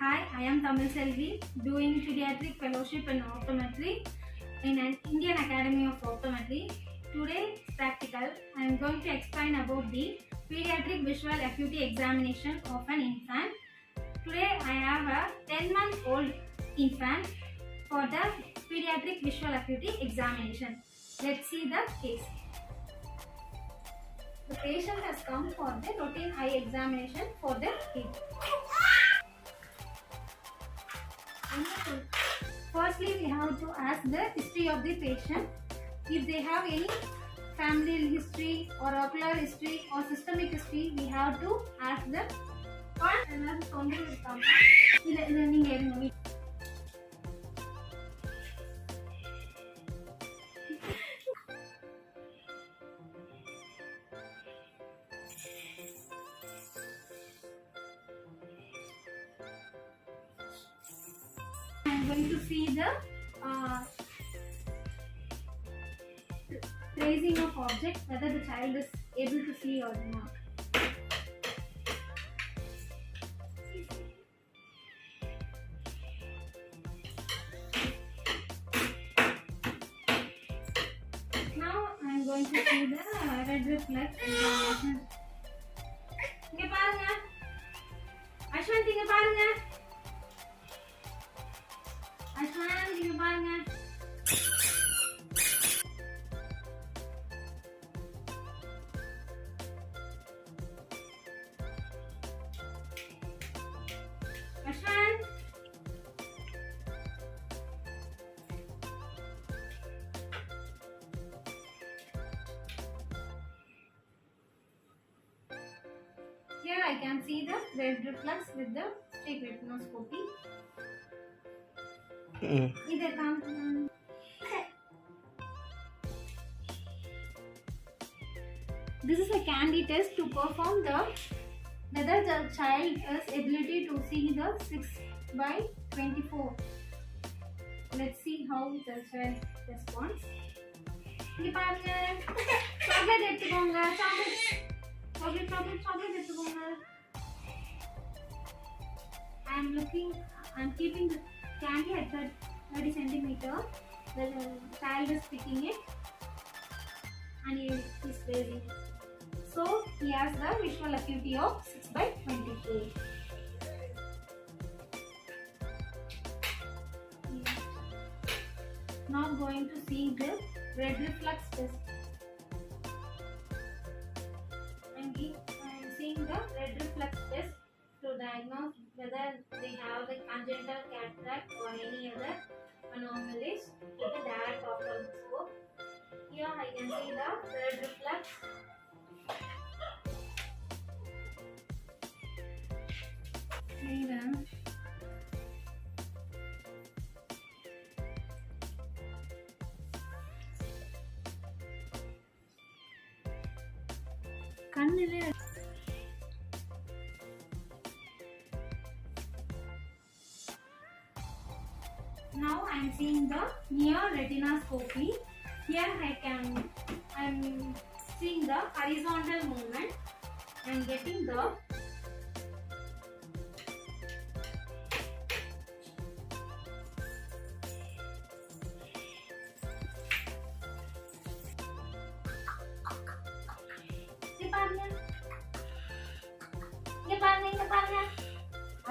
Hi, I am Tamil Selvi, doing pediatric fellowship in optometry in an Indian Academy of Optometry. Today's practical, I am going to explain about the pediatric visual acuity examination of an infant. Today I have a 10-month-old infant for the pediatric visual acuity examination. Let's see the case. The patient has come for the routine eye examination for the kid. Firstly, we have to ask the history of the patient. If they have any familial history or ocular history or systemic history, we have to ask them. I am going to see the tracing of objects, whether the child is able to see or not. Now I am going to see the red reflex examination. இங்க பாருங்க அஸ்வந்த், இங்க பாருங்க அஸ்வந்த், இங்க பாருங்க. Ashwanth, here I can see the red reflex with the stick retinoscopy. This is a candy test to perform whether the child has ability to see the 6/24. Let's see how the child responds. இங்க பாருங்க, chocolate எடுத்துக்கோங்க, chocolate எடுத்துக்கோங்க. I'm keeping the candy at 30 centimeter. The child is picking it and he is raising it. So he has the visual acuity of 6/24. Now going to see the red reflex test. I am seeing the red reflex test to diagnose whether they have the congenital cataract or any other anomalies with the direct ophthalmoscope. Here I can see the red reflex. Here. கண்ணிலே Now I am seeing the near retinoscopy. Here I am seeing the horizontal movement. I am getting the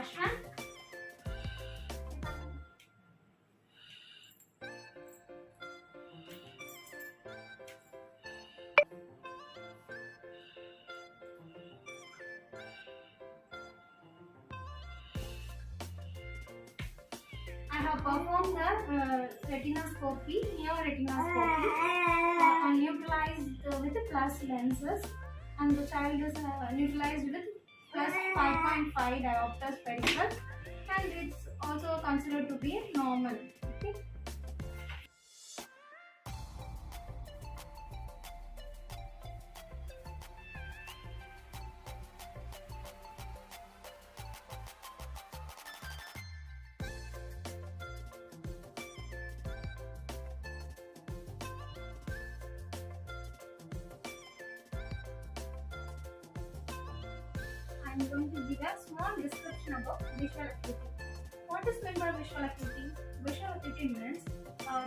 Ashwan. I have performed the retinoscopy, near retinoscopy, neutralized with the plus lenses, and the child is neutralized with plus 5.5 diopters peripheral, and it's also considered to be normal. Okay. I am going to give a small description about visual acuity. What is meant by visual acuity? Visual acuity means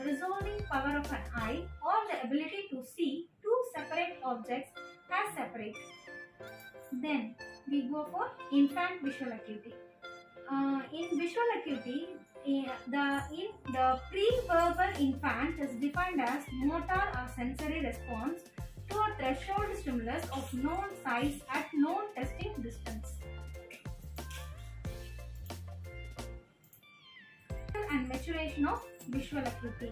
resolving power of an eye or the ability to see two separate objects as separate. Then we go for infant visual acuity. In visual acuity, the pre-verbal infant is defined as motor or sensory response to a threshold stimulus of known size at known testing distance. And maturation of visual acuity.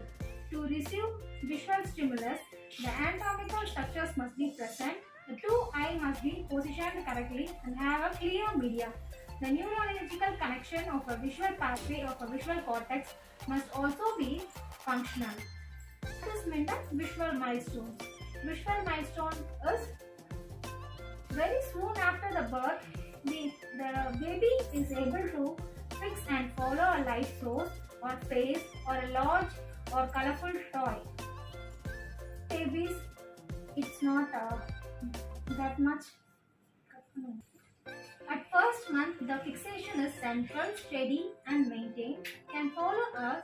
To receive visual stimulus, the anatomical structures must be present, the two eyes must be positioned correctly and have a clear media. The neurological connection of a visual pathway of a visual cortex must also be functional. What is meant by visual milestone? Visual milestone is very soon after the birth, the baby is able to fix and follow a light source or face or a large or colorful toy. Babies, it's not that much. At first month, the fixation is central, steady and maintained, can follow a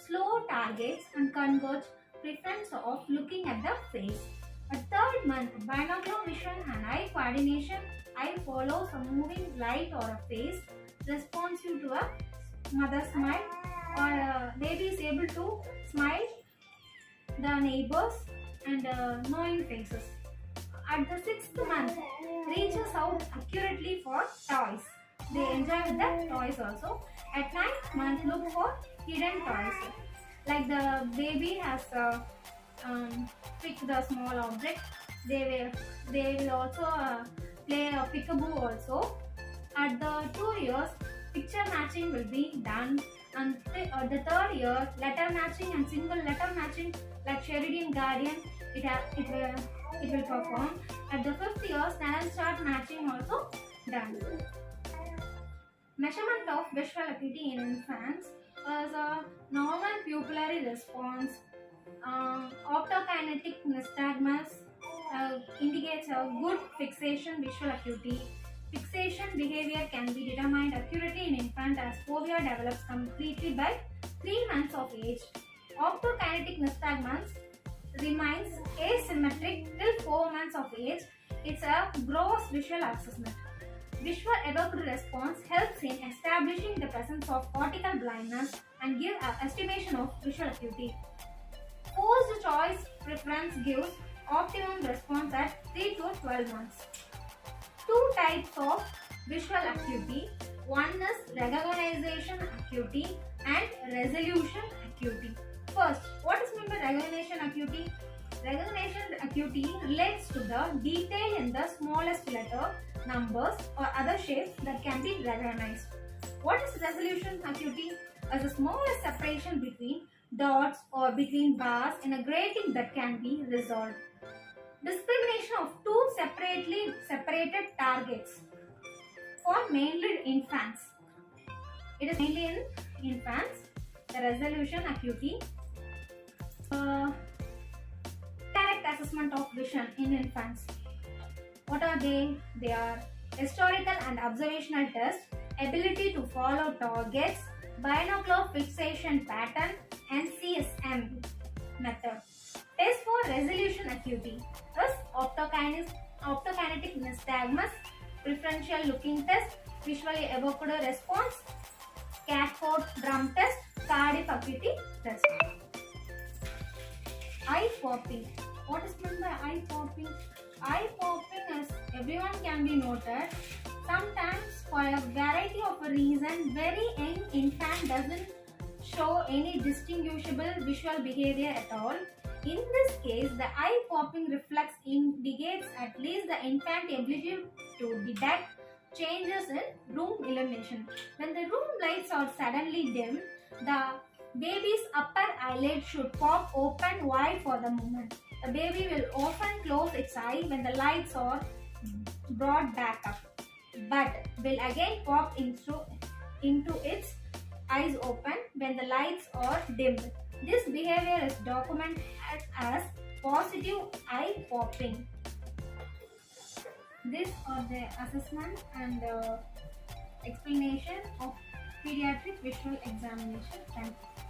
slow targets and converge preference of looking at the face. At third month, binocular vision and eye coordination, eye follows a moving light or a face responsive to a mother's smile, or a baby is able to smile the neighbors and knowing faces. At the 6th month, reaches out accurately for toys. They enjoy with the toys also. At 9th month, look for hidden toys. Like the baby has picked the small object. They will also play a peekaboo also. At the 2 years, picture matching will be done. And the 3rd year, letter matching and single letter matching like Sheridan Guardian, it will perform. At the 5th year, Snellen chart matching also done. Measurement of visual acuity in infants is a normal pupillary response. Optokinetic nystagmus indicates a good fixation visual acuity. Fixation behavior can be determined accurately in infant as fovea develops completely by 3 months of age. Optokinetic nystagmus remains asymmetric till 4 months of age. It's a gross visual assessment. Visual evoked response helps in establishing the presence of cortical blindness and give an estimation of visual acuity. Forced choice preference gives optimum response at 3 to 12 months. Two types of visual acuity. One is recognition acuity and resolution acuity. First, what is meant by recognition acuity? Recognition acuity relates to the detail in the smallest letter, numbers or other shapes that can be recognized. What is resolution acuity? As the smallest separation between dots or between bars in a grating that can be resolved. Discrimination of two separated targets for mainly infants. It is mainly in infants. The resolution acuity. Direct assessment of vision in infants. What are they? They are historical and observational test, ability to follow targets, binocular fixation pattern, and CSM method. Test for resolution acuity is optokinetic nystagmus, preferential looking test, visually evoked response, Catford drum test, Cardiff acuity test. Eye popping. What is meant by eye popping? Eye popping is everyone can be noted. Sometimes for a variety of a reason, very young infant doesn't show any distinguishable visual behavior at all. In this case, the eye popping reflex indicates at least the infant ability to detect changes in room illumination. When the room lights are suddenly dim, the baby's upper eyelid should pop open wide for the moment. The baby will often close its eye when the lights are brought back up, but will again pop into its eyes open when the lights are dimmed. This behavior is documented as positive eye popping. These are the assessment and explanation of pediatric visual examination. Thank you.